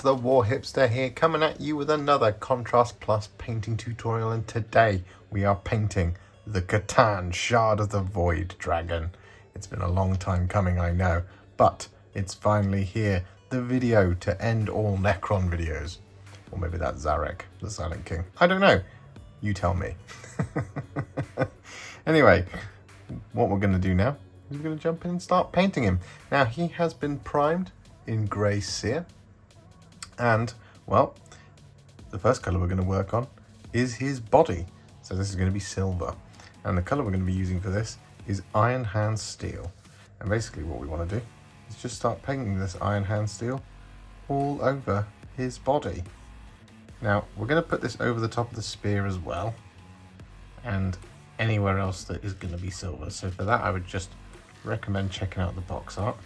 the Warhipster here, coming at you with another Contrast Plus painting tutorial, and today we are painting the Catan Shard of the Void Dragon. It's been a long time coming, I know, but it's finally here, the video to end all Necron videos. Or maybe that's Zarek, the Silent King. I don't know, you tell me. Anyway, what we're going to do now is we're going to jump in and start painting him. Now, he has been primed in grey Seer, and well, the first colour we're going to work on is his body. So this is going to be silver, and the colour we're going to be using for this is Iron Hand Steel. And basically what we want to do is just start painting this Iron Hand Steel all over his body. Now we're going to put this over the top of the spear as well, and anywhere else that is going to be silver. So for that I would just recommend checking out the box art,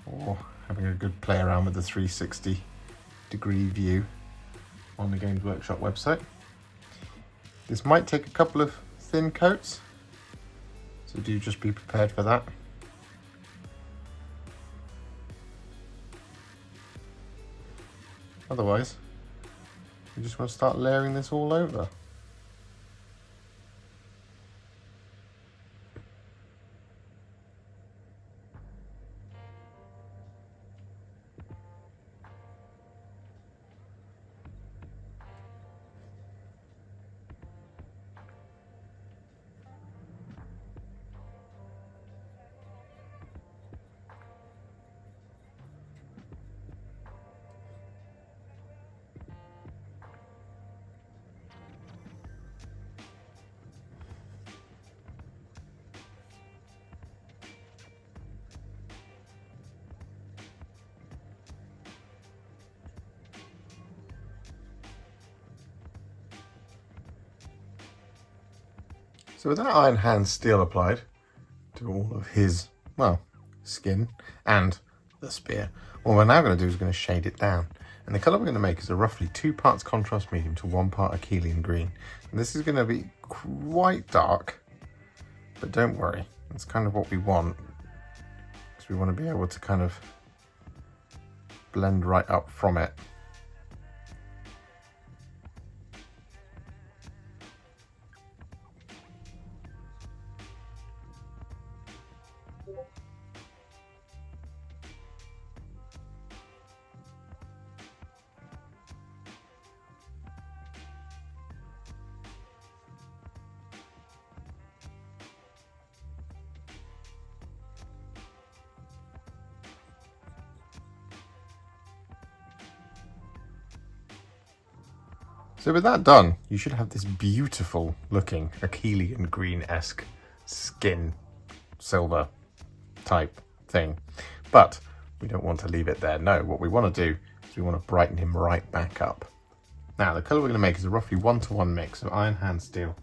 or having a good play around with the 360-degree view on the Games Workshop website. This might take a couple of thin coats, so do just be prepared for that. Otherwise, you just want to start layering this all over. So with that Iron Hand Steel applied to all of his, well, skin and the spear, what we're now going to do is going to shade it down. And the colour we're going to make is a roughly 2 parts contrast medium to 1 part Akhelian Green. And this is going to be quite dark, but don't worry, it's kind of what we want, because we want to be able to kind of blend right up from it. So with that done, you should have this beautiful looking Akhelian Green-esque skin silver type thing. But we don't want to leave it there. No, what we want to do is we want to brighten him right back up. Now the colour we're going to make is a roughly 1-to-1 mix of Iron Hand Steel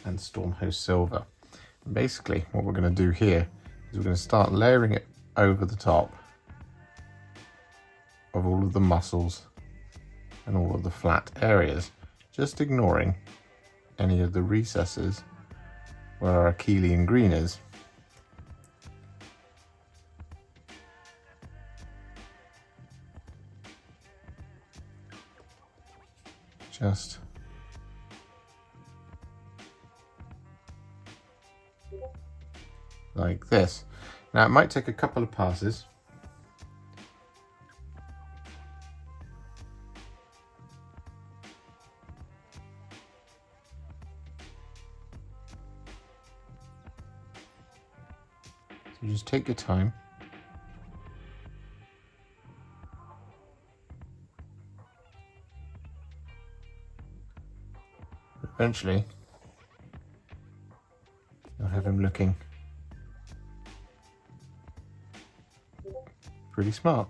and Stormhost Silver. And basically what we're going to do here is we're going to start layering it over the top of all of the muscles and all of the flat areas, just ignoring any of the recesses where our Akhelian Green is. Just like this. Now it might take a couple of passes. So just take your time. Eventually, you'll have him looking pretty smart.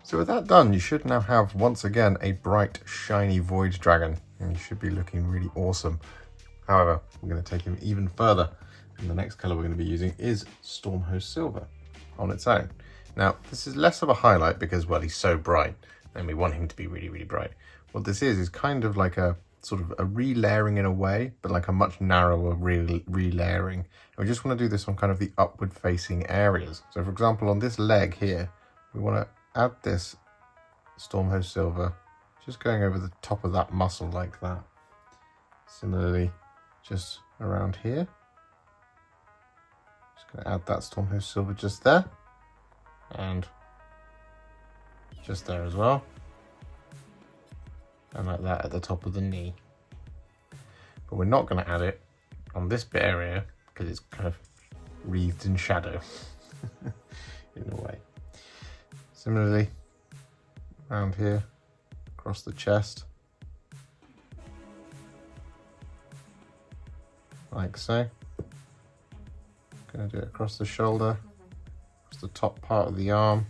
So with that done, you should now have, once again, a bright, shiny Void Dragon, and you should be looking really awesome. However, we're going to take him even further, and the next colour we're going to be using is Stormhost Silver on its own. Now, this is less of a highlight because, well, he's so bright, and we want him to be really, really bright. What this is kind of like a sort of a relayering in a way, but like a much narrower relayering. And we just want to do this on kind of the upward facing areas. So for example, on this leg here, we want to add this Stormhost Silver, just going over the top of that muscle like that. Similarly, just around here. Just going to add that Stormhost Silver just there. And just there as well. And like that at the top of the knee. But we're not going to add it on this bit area because it's kind of wreathed in shadow in a way. Similarly, around here, across the chest, like so. Going to do it across the shoulder, across the top part of the arm.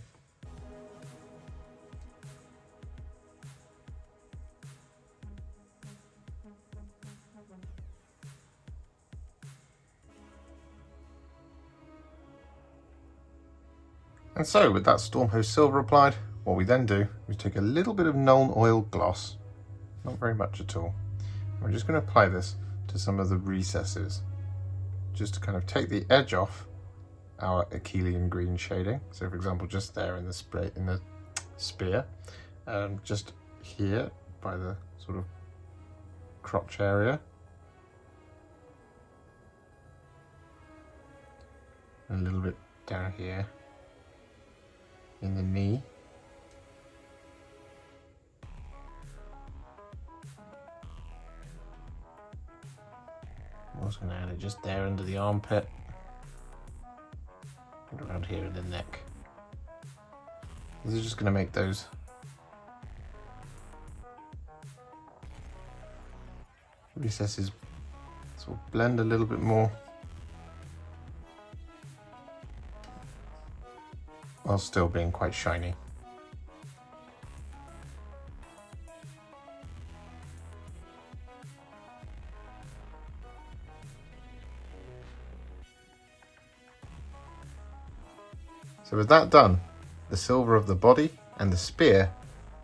And so with that Stormhost Silver applied, what we then do is take a little bit of Nuln Oil Gloss, not very much at all. And we're just going to apply this to some of the recesses, just to kind of take the edge off our Akhelian Green shading. So for example, just there in the spear, just here by the sort of crotch area. And a little bit down here in the knee. I'm also going to add it just there under the armpit and around here in the neck. This is just going to make those recesses sort of blend a little bit more, while still being quite shiny. So with that done, the silver of the body and the spear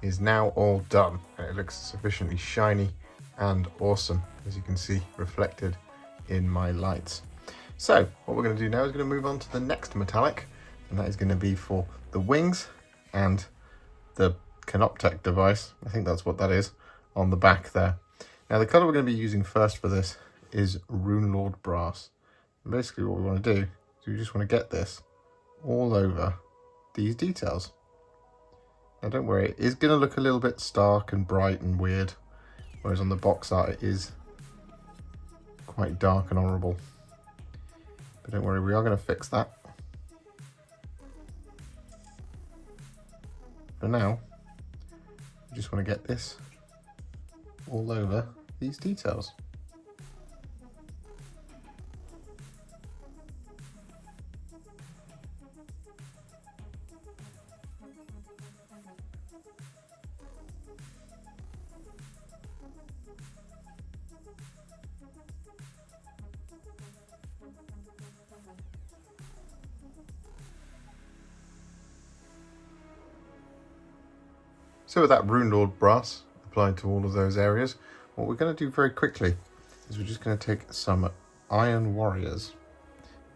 is now all done, and it looks sufficiently shiny and awesome, as you can see reflected in my lights. So what we're going to do now is going to move on to the next metallic, and that is going to be for the wings and the Canoptek device. I think that's what that is on the back there. Now the colour we're going to be using first for this is Runelord Brass. And basically what we want to do is we just want to get this all over these details. Now don't worry, it is going to look a little bit stark and bright and weird, whereas on the box art it is quite dark and horrible. But don't worry, we are going to fix that. For now, we just want to get this all over these details. So with that Runelord Brass applied to all of those areas, what we're going to do very quickly is we're just going to take some Iron Warriors.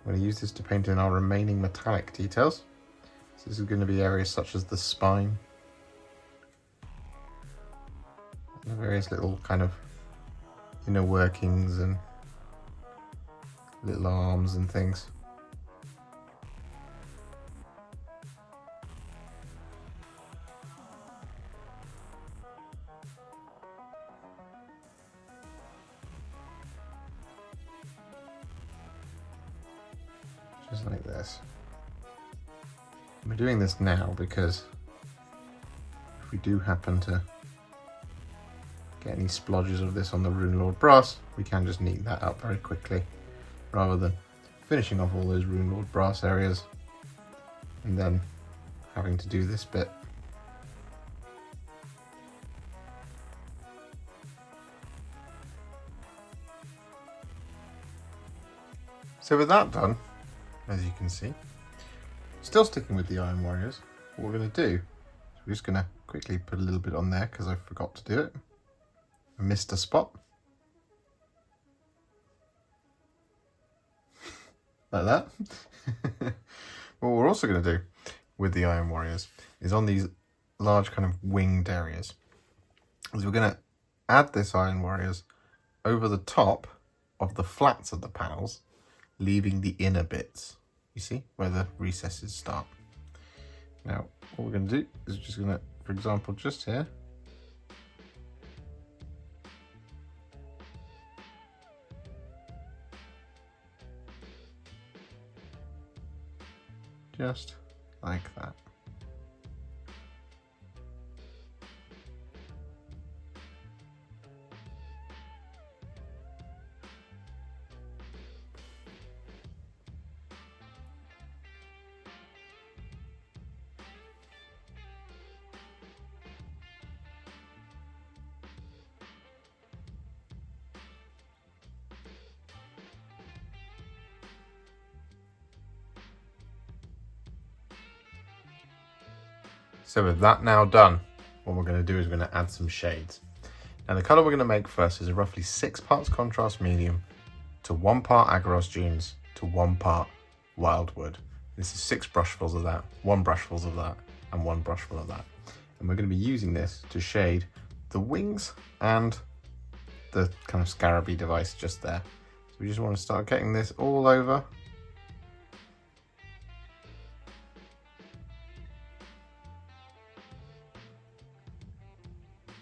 I'm going to use this to paint in our remaining metallic details. So this is going to be areas such as the spine, and the various little kind of inner workings and little arms and things. Just like this. We're doing this now because if we do happen to get any splodges of this on the Runelord Brass, we can just neaten that up very quickly, rather than finishing off all those Runelord Brass areas and then having to do this bit. So with that done, as you can see, still sticking with the Iron Warriors, what we're going to do is we're just going to quickly put a little bit on there because I forgot to do it. missed a spot. Like that. What we're also going to do with the Iron Warriors is on these large kind of winged areas, is we're going to add this Iron Warriors over the top of the flats of the panels, leaving the inner bits, you see, where the recesses start. Now, what we're going to do is just going to, for example, just here, just like that. So with that now done, what we're going to do is we're going to add some shades. Now the colour we're going to make first is a roughly 6 parts contrast medium to 1 part Aggaros Dunes to 1 part Wyldwood. This is 6 brushfuls of that, 1 brushful of that, and 1 brushful of that. And we're going to be using this to shade the wings and the kind of scarabee device just there. So we just want to start getting this all over.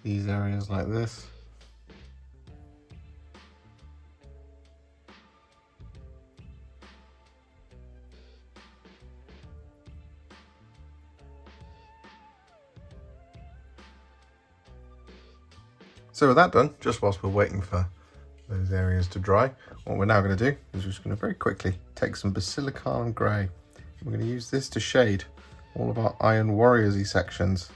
These areas like this. So with that done, just whilst we're waiting for those areas to dry, what we're now going to do is we're just going to very quickly take some Basilicanum Grey. We're going to use this to shade all of our Iron Warriors-y sections.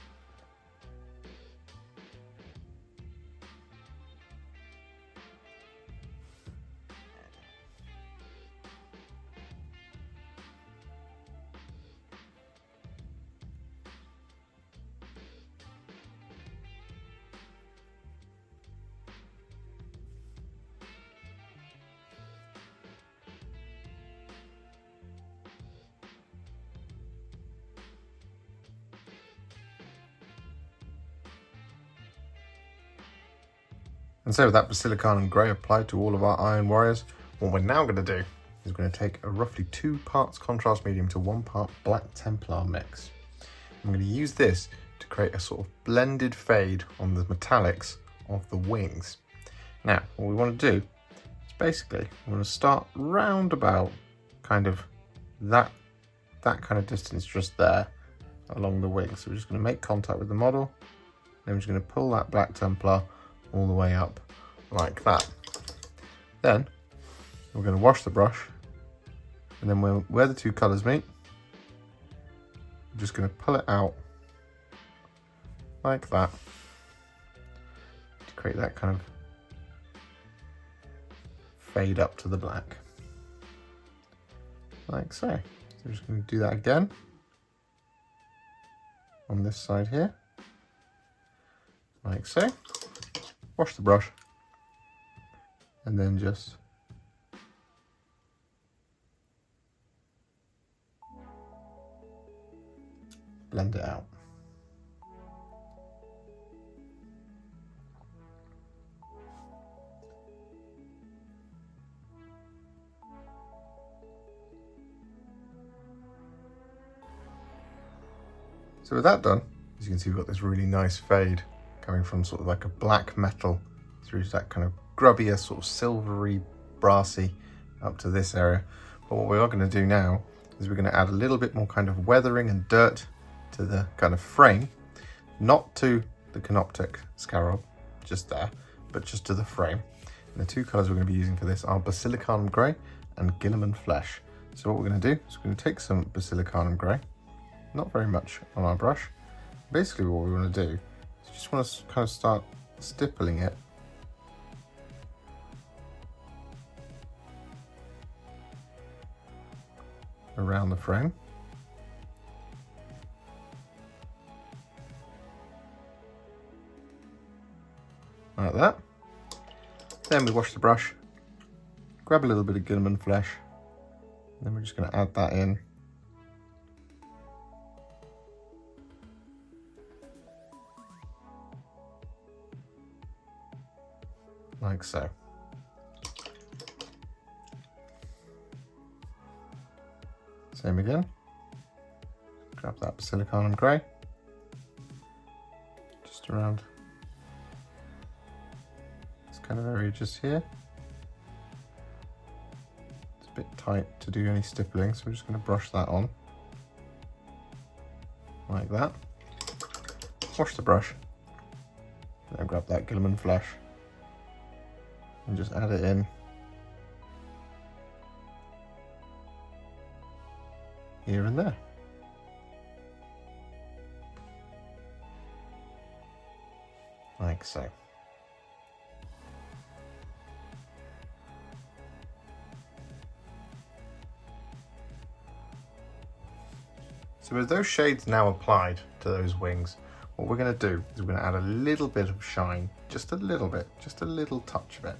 And so with that Basilicanum Grey applied to all of our Iron Warriors, what we're now going to do is we're going to take a roughly 2 parts contrast medium to 1 part Black Templar mix. I'm going to use this to create a sort of blended fade on the metallics of the wings. Now, what we want to do is basically, we're going to start round about kind of that kind of distance just there along the wings. So we're just going to make contact with the model, then we're just going to pull that Black Templar all the way up like that. Then we're going to wash the brush, and then where the 2 colours meet, we're just going to pull it out like that to create that kind of fade up to the black, like so. So we're just going to do that again on this side here, like so. Wash the brush, and then just blend it out. So with that done, as you can see, we've got this really nice fade coming from sort of like a black metal through to that kind of grubbier, sort of silvery, brassy up to this area. But what we are going to do now is we're going to add a little bit more kind of weathering and dirt to the kind of frame, not to the Canoptek scarab, just there, but just to the frame. And the 2 colours we're going to be using for this are Basilicanum Grey and Guilliman Flesh. So what we're going to do is we're going to take some Basilicanum Grey, not very much on our brush. Basically what we want to do is just want to kind of start stippling it around the frame. Like that. Then we wash the brush, grab a little bit of Guilliman Flesh, then we're just going to add that in. Like so. Same again. Grab that Basilicanum Grey. Just around this kind of area just here. It's a bit tight to do any stippling, so we're just going to brush that on. Like that. Wash the brush. Then grab that Guilliman Flesh. And just add it in here and there. Like so. So with those shades now applied to those wings, what we're going to do is we're going to add a little bit of shine, just a little bit, just a little touch of it.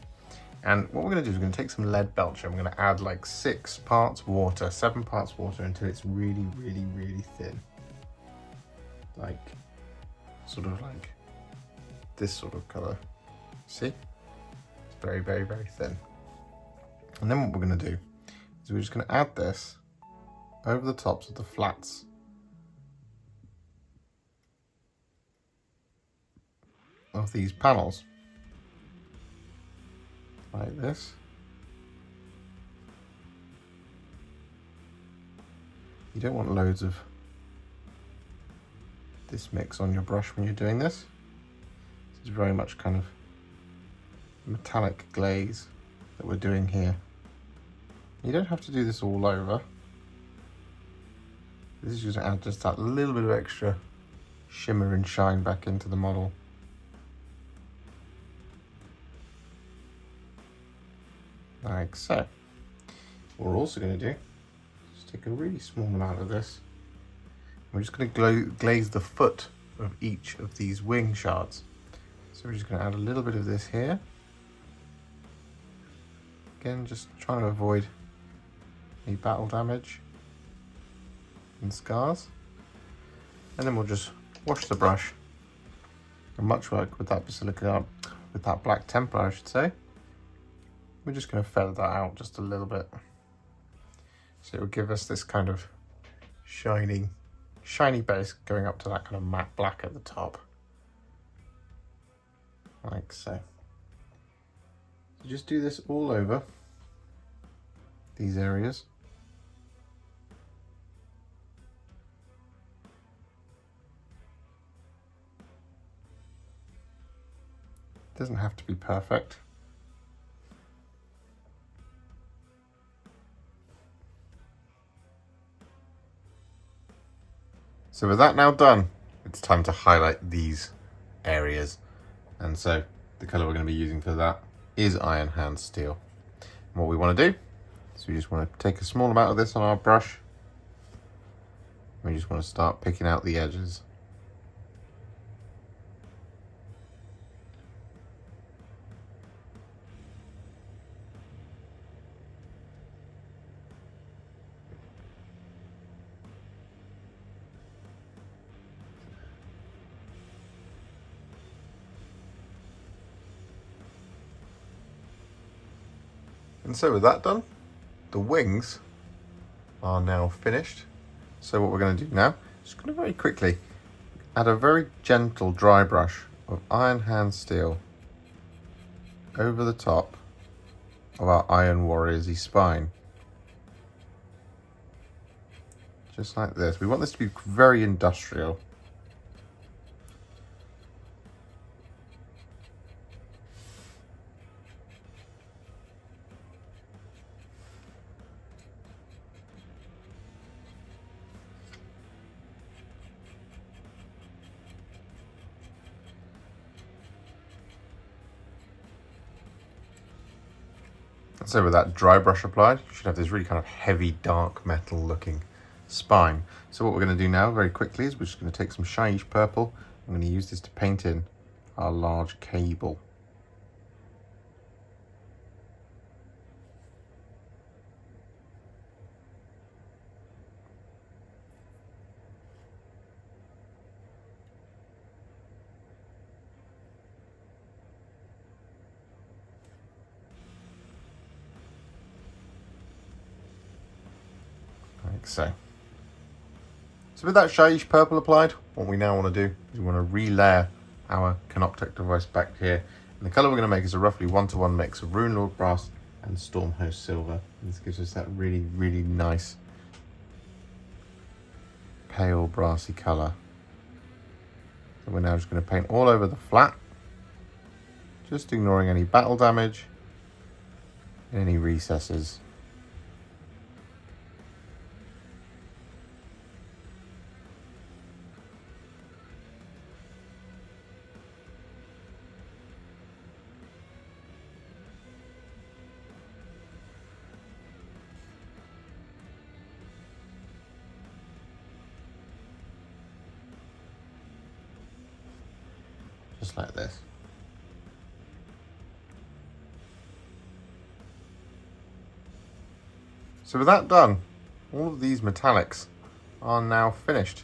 And what we're going to do is we're going to take some Leadbelcher. I'm going to add like 6 parts water, 7 parts water until it's really, really, really thin. Like, sort of like this sort of colour. See? It's very, very, very thin. And then what we're going to do is we're just going to add this over the tops of the flats of these panels. Like this. You don't want loads of this mix on your brush when you're doing this. This is very much kind of metallic glaze that we're doing here. You don't have to do this all over. This is just to add just that little bit of extra shimmer and shine back into the model. Like so. What we're also going to do is take a really small amount of this. We're just going to glaze the foot of each of these wing shards. So we're just going to add a little bit of this here. Again, just trying to avoid any battle damage and scars. And then we'll just wash the brush. And much like with that with that black Templar, I should say, we're just going to feather that out just a little bit. So it will give us this kind of shiny base going up to that kind of matte black at the top. Like so. So just do this all over these areas. It doesn't have to be perfect. So with that now done, it's time to highlight these areas. And so the colour we're going to be using for that is Iron Hand Steel. And what we want to do is we just want to take a small amount of this on our brush. We just want to start picking out the edges. And so with that done, the wings are now finished. So what we're going to do now is going to very quickly add a very gentle dry brush of Iron Hand Steel over the top of our Iron Warriors-y spine. Just like this. We want this to be very industrial. So with that dry brush applied, you should have this really kind of heavy, dark metal looking spine. So what we're going to do now very quickly is we're just going to take some Shyish Purple. I'm going to use this to paint in our large cable. like so. So with that Shyish Purple applied, what we now want to do is we want to relayer our Canoptek device back here. And the colour we're going to make is a roughly 1-to-1 mix of Runelord Brass and Stormhost Silver. And this gives us that really, really nice pale brassy colour. So we're now just going to paint all over the flat, just ignoring any battle damage and any recesses. Just like this. So with that done, all of these metallics are now finished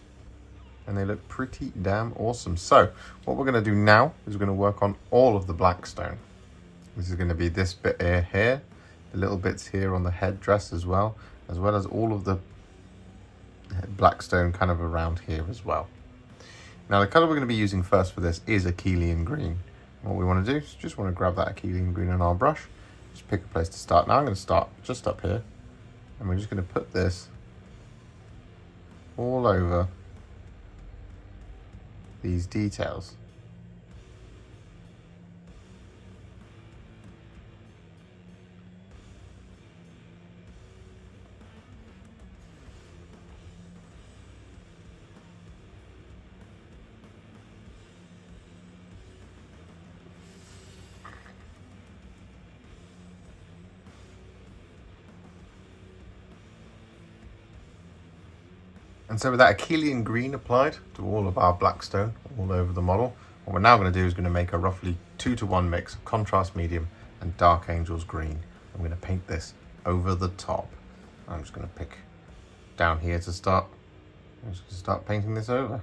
and they look pretty damn awesome. So what we're going to do now is we're going to work on all of the blackstone. This is going to be this bit here, the little bits here on the headdress as well as all of the blackstone kind of around here as well. Now the colour we're going to be using first for this is Akhelian Green. What we want to do is just want to grab that Akhelian Green on our brush, just pick a place to start. Now I'm going to start just up here, and we're just going to put this all over these details. And so with that Akhelian Green applied to all of our blackstone all over the model, what we're now going to do is going to make a roughly 2-to-1 mix of Contrast Medium and Dark Angel's Green. I'm going to paint this over the top. I'm just going to pick down here to start. I'm just going to start painting this over.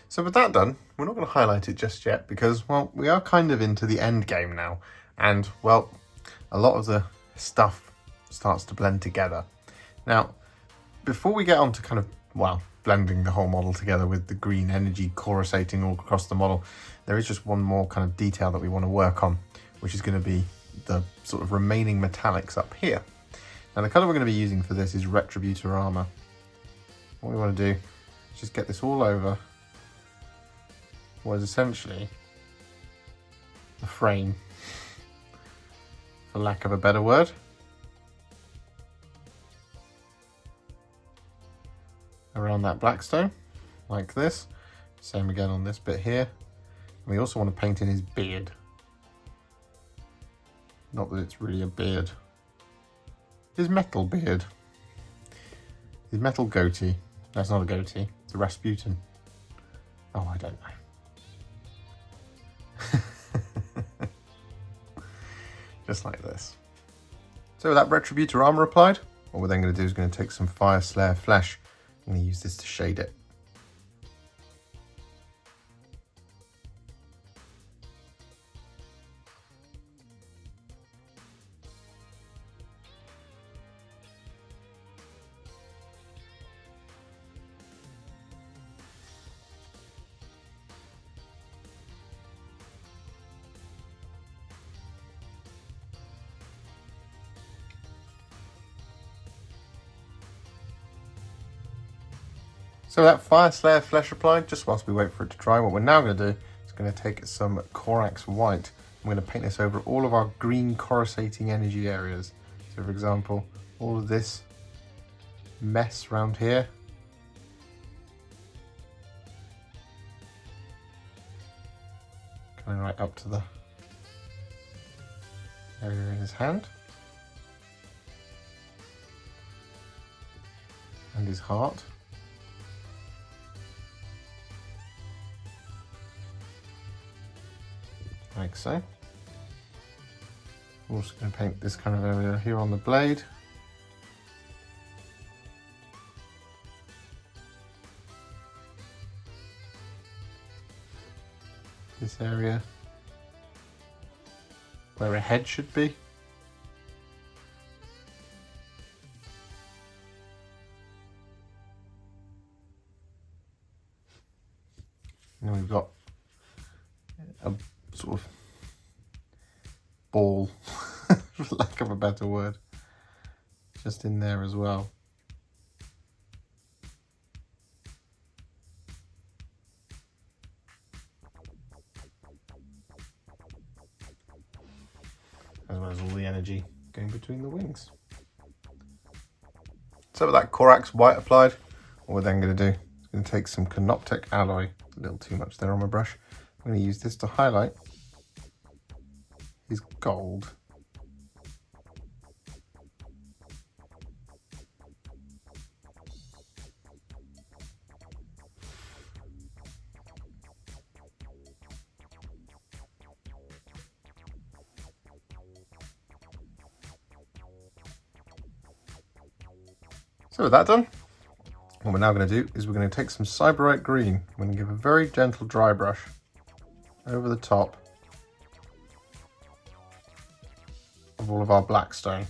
So with that done, we're not going to highlight it just yet because, well, we are kind of into the end game now. And, well, a lot of the stuff starts to blend together. Now, before we get on to kind of, well, blending the whole model together with the green energy coruscating all across the model, there is just one more kind of detail that we want to work on, which is going to be the sort of remaining metallics up here. Now, the colour we're going to be using for this is Retributor Armour. What we want to do is just get this all over what is essentially the frame, for lack of a better word. Around that blackstone, like this. Same again on this bit here. And we also want to paint in his beard. Not that it's really a beard. His metal beard. His metal goatee. That's not a goatee, it's a Rasputin. Oh, I don't know. Just like this. So with that Retributor Armour applied, what we're then going to do is going to take some Fyreslayer Flesh. I'm going to use this to shade it. So that Fyreslayer Flesh applied, just whilst we wait for it to dry, what we're now going to do is going to take some Corax White. I'm going to paint this over all of our green coruscating energy areas. So for example, all of this mess around here. Coming right up to the area in his hand. And his heart. like so. We're also going to paint this kind of area here on the blade. This area where a head should be. And then we've got a sort of ball, for lack of a better word, just in there as well. As well as all the energy going between the wings. So with that Corax White applied, what we're then going to do is going to take some Canoptek Alloy, a little too much there on my brush. I'm going to use this to highlight his gold. So with that done, what we're now going to do is we're going to take some Sybarite Green. We're going to give a very gentle dry brush over the top of all of our black stone.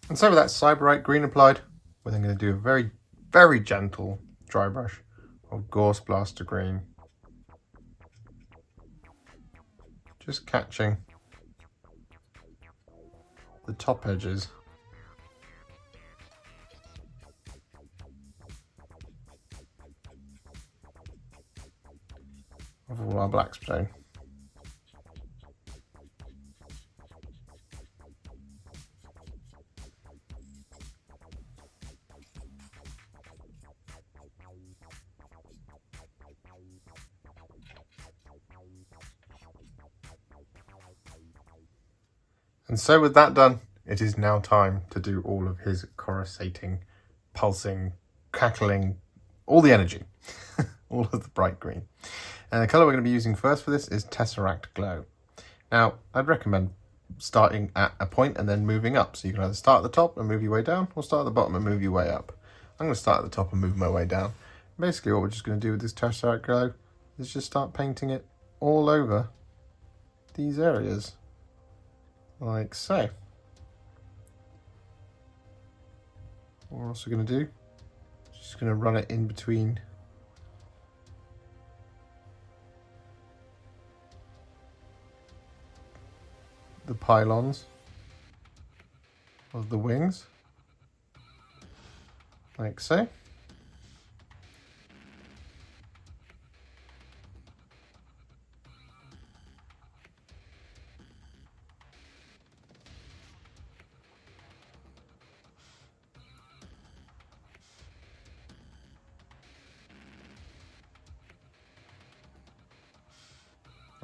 And so with that Sybarite Green applied, we're then going to do a very, very gentle dry brush of Gauss Blaster Green. Just catching the top edges of all our black stone. And so with that done, it is now time to do all of his coruscating, pulsing, crackling, all the energy, all of the bright green. And the colour we're going to be using first for this is Tesseract Glow. Now, I'd recommend starting at a point and then moving up. So you can either start at the top and move your way down, or start at the bottom and move your way up. I'm going to start at the top and move my way down. Basically, what we're just going to do with this Tesseract Glow is just start painting it all over these areas. Like so. What we're also going to do, just going to run it in between the pylons of the wings, like so.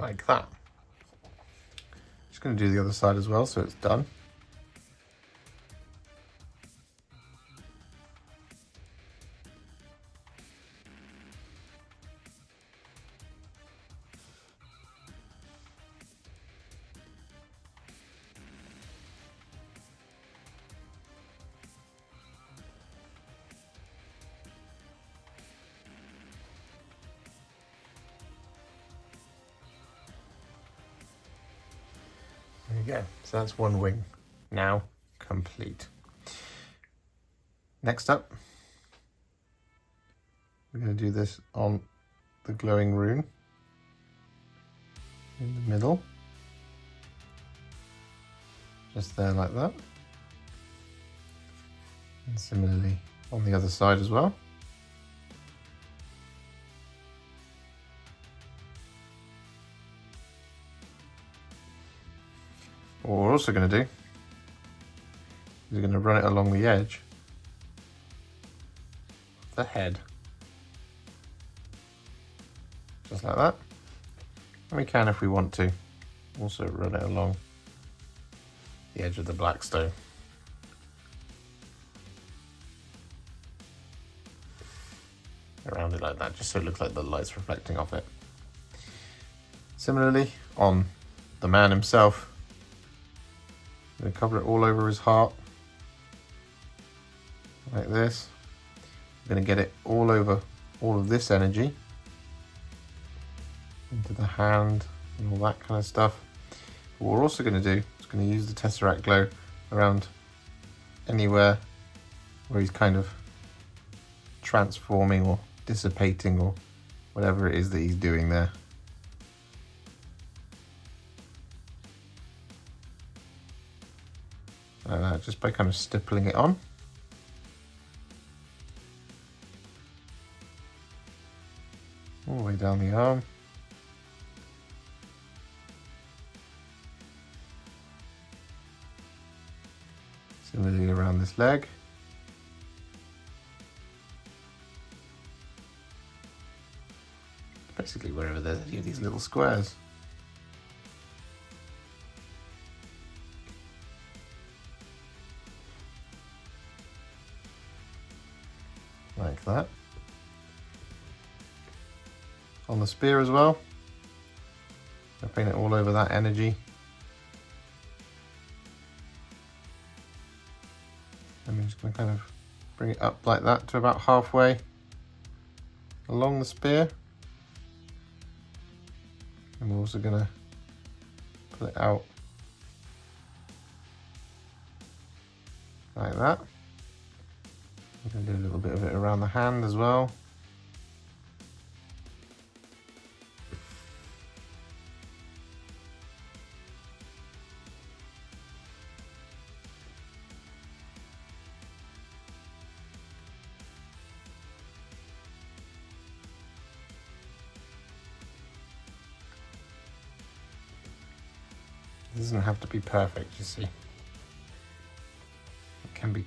Like that. Just going to do the other side as well so it's done. There you go. So that's one wing now complete. Next up, we're going to do this on the glowing rune in the middle. Just there like that. And similarly on the other side as well. What we're also going to do is we're going to run it along the edge of the head. Just like that. And we can, if we want to, also run it along the edge of the black stone. Around it like that, just so it looks like the light's reflecting off it. Similarly, on the man himself, I'm going to cover it all over his heart, like this. I'm going to get it all over all of this energy, into the hand and all that kind of stuff. What we're also going to do is going to use the Tesseract Glow around anywhere where he's kind of transforming or dissipating or whatever it is that he's doing there. Like that, just by kind of stippling it on. All the way down the arm. Similarly around this leg. Basically wherever there's any of these little squares. Like that. On the spear as well. I paint it all over that energy. And I'm just going to kind of bring it up like that to about halfway along the spear. And we're also going to pull it out like that. I'm going to do a little bit of it around the hand as well. It doesn't have to be perfect, you see. It can be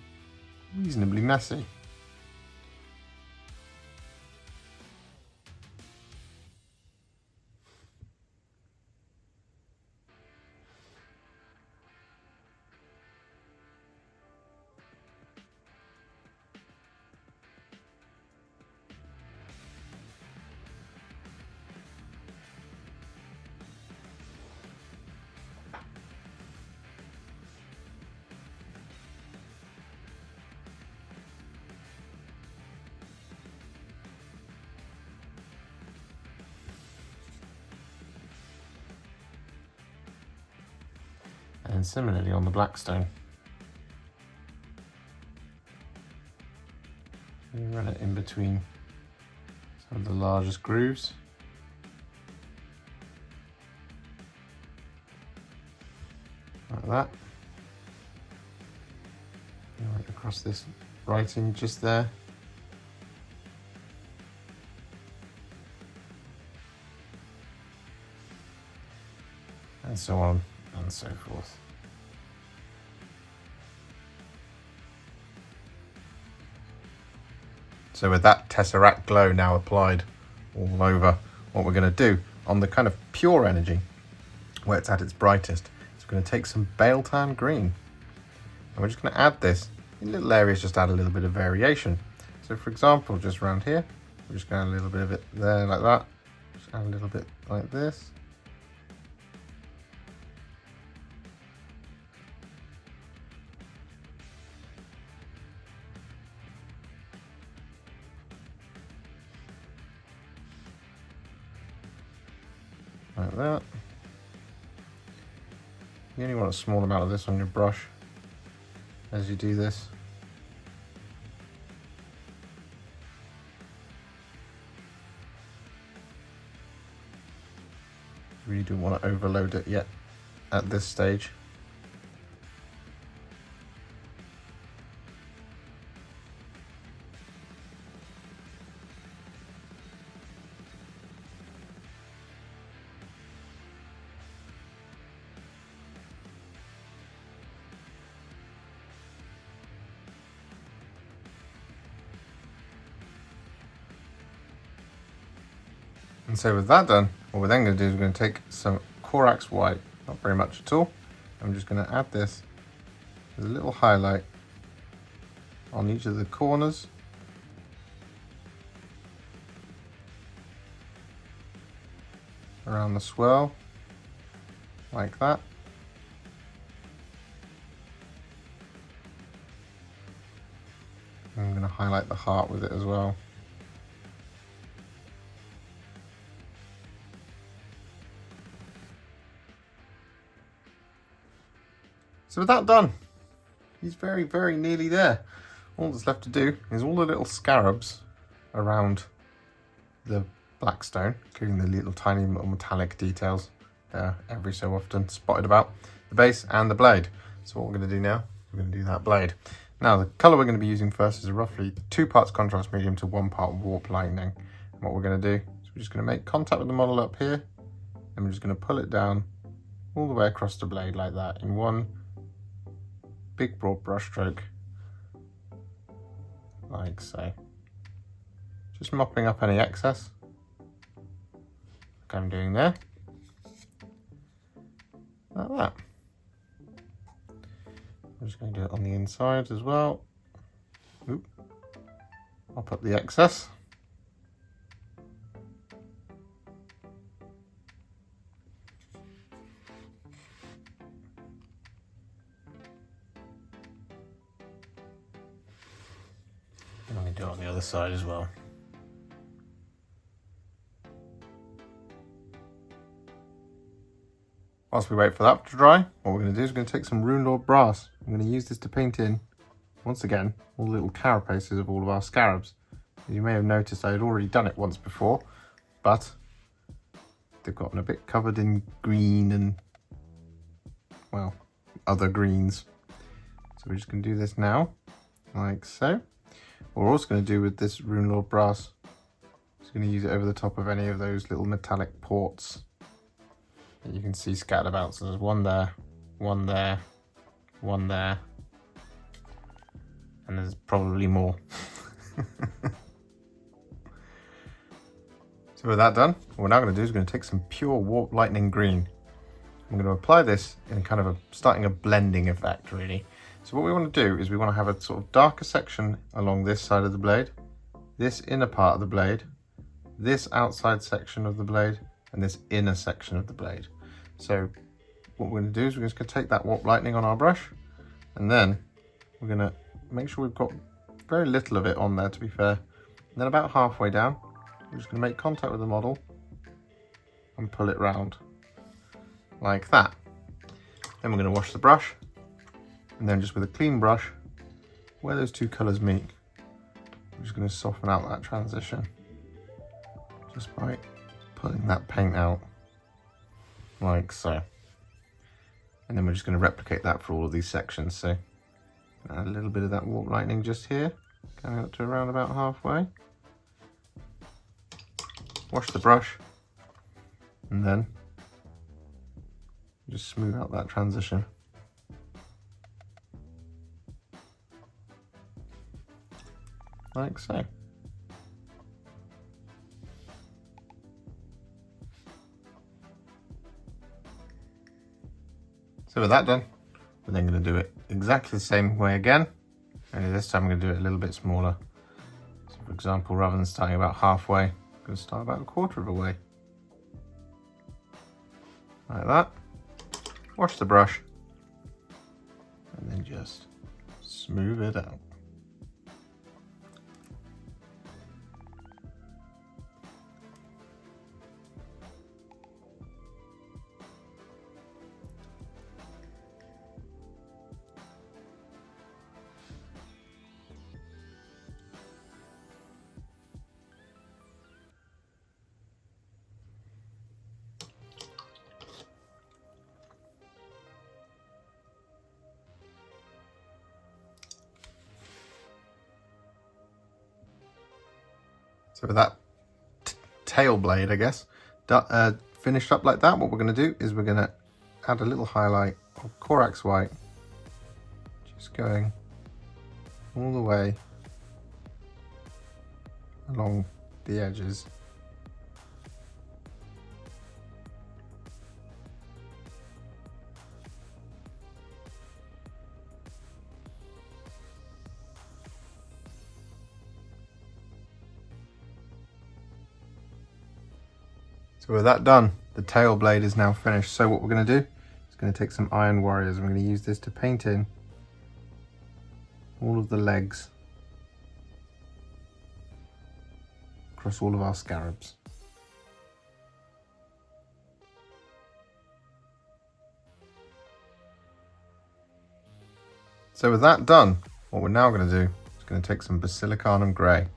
reasonably messy. And similarly on the blackstone, we run it in between some of the largest grooves. Like that. And right across this writing just there. And so on and so forth. So with that Tesseract Glow now applied all over, what we're going to do on the kind of pure energy, where it's at its brightest, is we're going to take some Biel-Tan Green. And we're just going to add this in little areas, just add a little bit of variation. So for example, just around here, we're just going to add a little bit of it there like that. Just add a little bit like this. Like that. You only want a small amount of this on your brush as you do this. You really don't want to overload it yet at this stage. And so with that done, what we're then going to do is we're going to take some Corax White, not very much at all. I'm just going to add this with a little highlight on each of the corners. Around the swirl, like that. I'm going to highlight the heart with it as well. So with that done, he's very, very nearly there. All that's left to do is all the little scarabs around the blackstone, including the little tiny little metallic details there every so often spotted about the base and the blade. So what we're going to do now, we're going to do that blade. Now the colour we're going to be using first is a roughly 2 parts contrast medium to 1 part warp lightning. And what we're going to do is we're just going to make contact with the model up here, and we're just going to pull it down all the way across the blade like that in one big broad brush stroke, like so. Just mopping up any excess, like I'm doing there, like that. I'm just going to do it on the inside as well. Oop. Mop up the excess. And I'm going to do it on the other side as well. Whilst we wait for that to dry, what we're going to do is we're going to take some Runelord Brass. I'm going to use this to paint in, once again, all the little carapaces of all of our scarabs. As you may have noticed, I had already done it once before, but they've gotten a bit covered in green and, well, other greens. So we're just going to do this now, like so. What we're also going to do with this Runelord Brass is going to use it over the top of any of those little metallic ports that you can see scattered about. So there's one there, one there, one there, and there's probably more. So with that done, what we're now going to do is we're going to take some pure Warp Lightning Green. I'm going to apply this in kind of starting a blending effect really. So what we want to do is we want to have a sort of darker section along this side of the blade, this inner part of the blade, this outside section of the blade, and this inner section of the blade. So what we're going to do is we're just going to take that Warp Lightning on our brush, and then we're going to make sure we've got very little of it on there, to be fair. And then about halfway down, we're just going to make contact with the model and pull it round like that. Then we're going to wash the brush, and then just with a clean brush, where those two colours meet, we're just going to soften out that transition just by pulling that paint out like so. And then we're just going to replicate that for all of these sections. So add a little bit of that Warp Lightning just here, going up to around about halfway. Wash the brush, and then just smooth out that transition. Like so. So with that done, we're then going to do it exactly the same way again, only this time I'm going to do it a little bit smaller. So for example, rather than starting about halfway, I'm going to start about a quarter of a way. Like that. Wash the brush, and then just smooth it out. So with that tail blade, I guess, finished up like that, what we're going to do is we're going to add a little highlight of Corax White, just going all the way along the edges So with that done, the tail blade is now finished. So what we're going to do is going to take some Iron Warriors. I'm going to use this to paint in all of the legs across all of our scarabs. So with that done, what we're now going to do is going to take some Basilicanum Grey.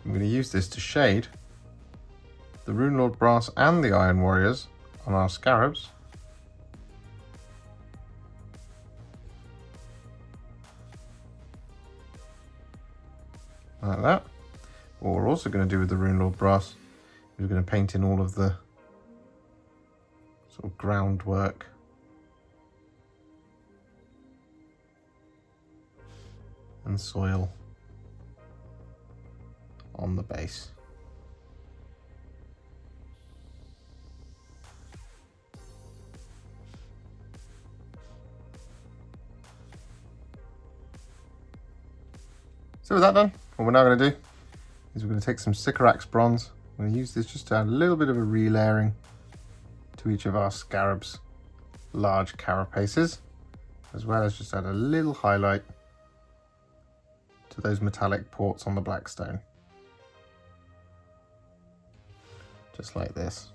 I'm going to use this to shade the Runelord Brass and the Iron Warriors on our scarabs. Like that. What we're also going to do with the Runelord Brass is we're going to paint in all of the sort of groundwork and soil on the base. So with that done, what we're now going to do is we're going to take some Sycorax Bronze. I'm going to use this just to add a little bit of a relayering to each of our scarabs' large carapaces, as well as just add a little highlight to those metallic ports on the black stone. Just like this.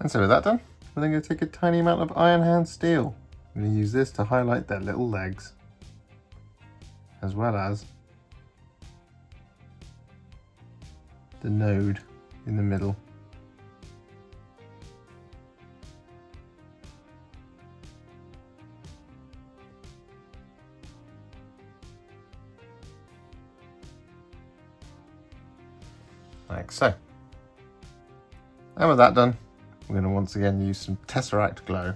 And so with that done, we're then going to take a tiny amount of Iron Hand Steel. I'm going to use this to highlight their little legs, as well as the node in the middle. Like so. And with that done, we're going to once again use some Tesseract Glow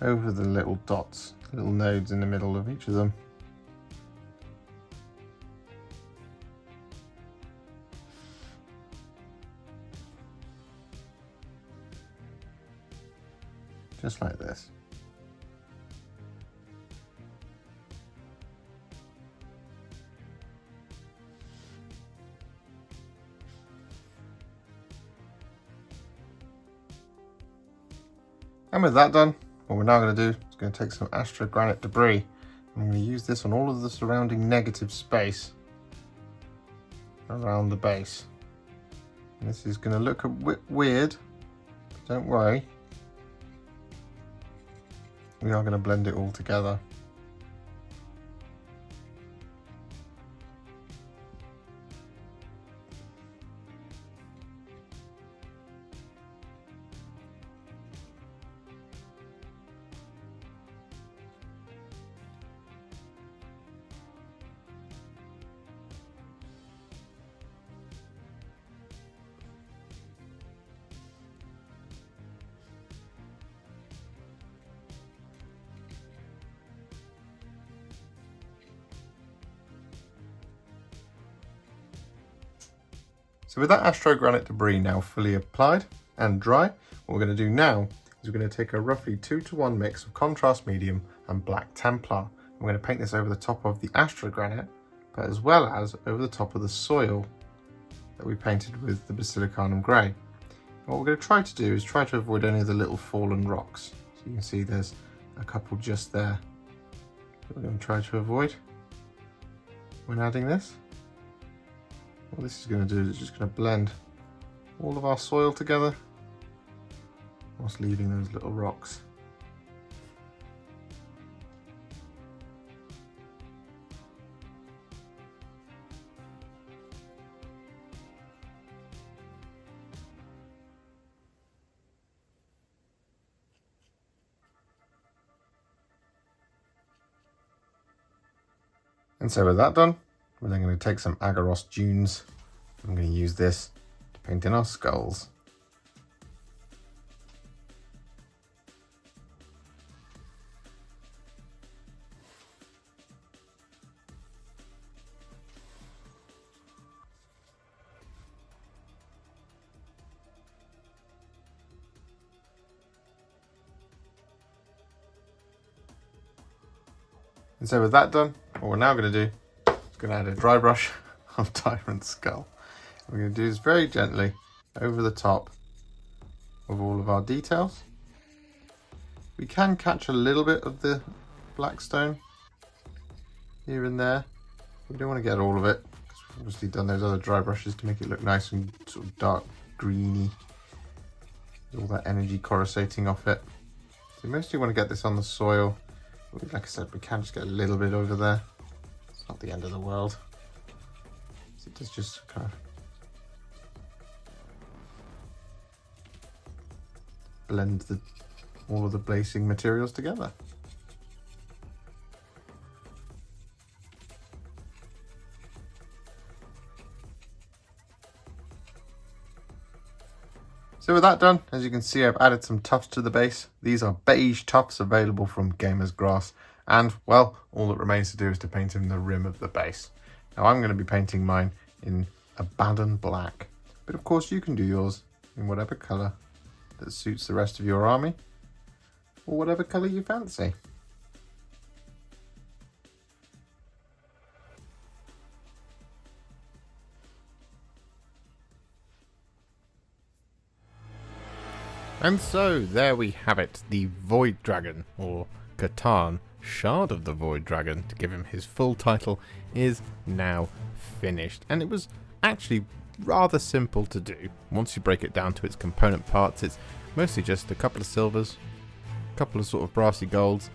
over the little dots, little nodes in the middle of each of them. Just like this. And with that done, what we're now going to do is going to take some Astrogranite Debris. I'm going to use this on all of the surrounding negative space around the base. And this is going to look a bit weird, but don't worry. We are going to blend it all together. So with that Astrogranite Debris now fully applied and dry, what we're going to do now is we're going to take a roughly 2:1 mix of Contrast Medium and Black Templar. I'm going to paint this over the top of the Astrogranite, but as well as over the top of the soil that we painted with the Basilicanum Grey. And what we're going to try to do is try to avoid any of the little fallen rocks. So you can see there's a couple just there that we're going to try to avoid when adding this. What this is going to do is it's just going to blend all of our soil together whilst leaving those little rocks. And so with that done, we're then going to take some Aggaros Dunes. I'm going to use this to paint in our skulls. And so with that done, what we're now going to do is going to add a dry brush of Tyrant Skull. We're going to do this very gently over the top of all of our details. We can catch a little bit of the black stone here and there. We don't want to get all of it, because we've obviously done those other dry brushes to make it look nice and sort of dark greeny. All that energy coruscating off it. So mostly want to get this on the soil. But like I said, we can just get a little bit over there. It's not the end of the world. So it does just kind of blend all of the blazing materials together. So with that done, as you can see, I've added some tufts to the base. These are beige tufts available from Gamer's Grass. And, well, all that remains to do is to paint in the rim of the base. Now I'm going to be painting mine in Abaddon Black. But of course you can do yours in whatever colour that suits the rest of your army. Or whatever colour you fancy. And so, there we have it, the Void Dragon, or Catan, Shard of the Void Dragon, to give him his full title, is now finished. And it was actually rather simple to do. Once you break it down to its component parts, it's mostly just a couple of silvers, a couple of sort of brassy golds,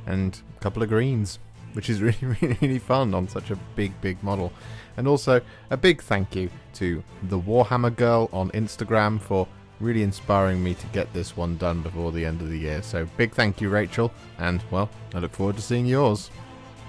and a couple of greens, which is really fun on such a big model. And also, a big thank you to the Warhammer Girl on Instagram for really inspiring me to get this one done before the end of the year. So big thank you, Rachel, and well, I look forward to seeing yours.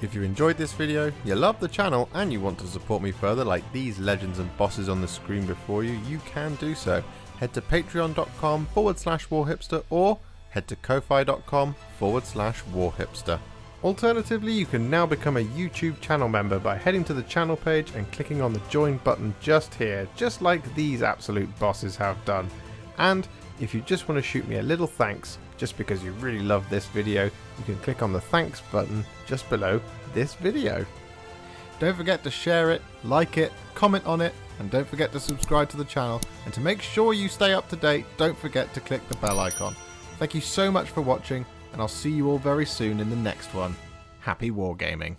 If you enjoyed this video, you love the channel, and you want to support me further like these legends and bosses on the screen before you, you can do so. Head to patreon.com/Warhipster or head to ko-fi.com/Warhipster. Alternatively, you can now become a YouTube channel member by heading to the channel page and clicking on the join button just here, just like these absolute bosses have done. And if you just want to shoot me a little thanks, just because you really love this video, you can click on the thanks button just below this video. Don't forget to share it, like it, comment on it, and don't forget to subscribe to the channel. And to make sure you stay up to date, don't forget to click the bell icon. Thank you so much for watching, and I'll see you all very soon in the next one. Happy wargaming.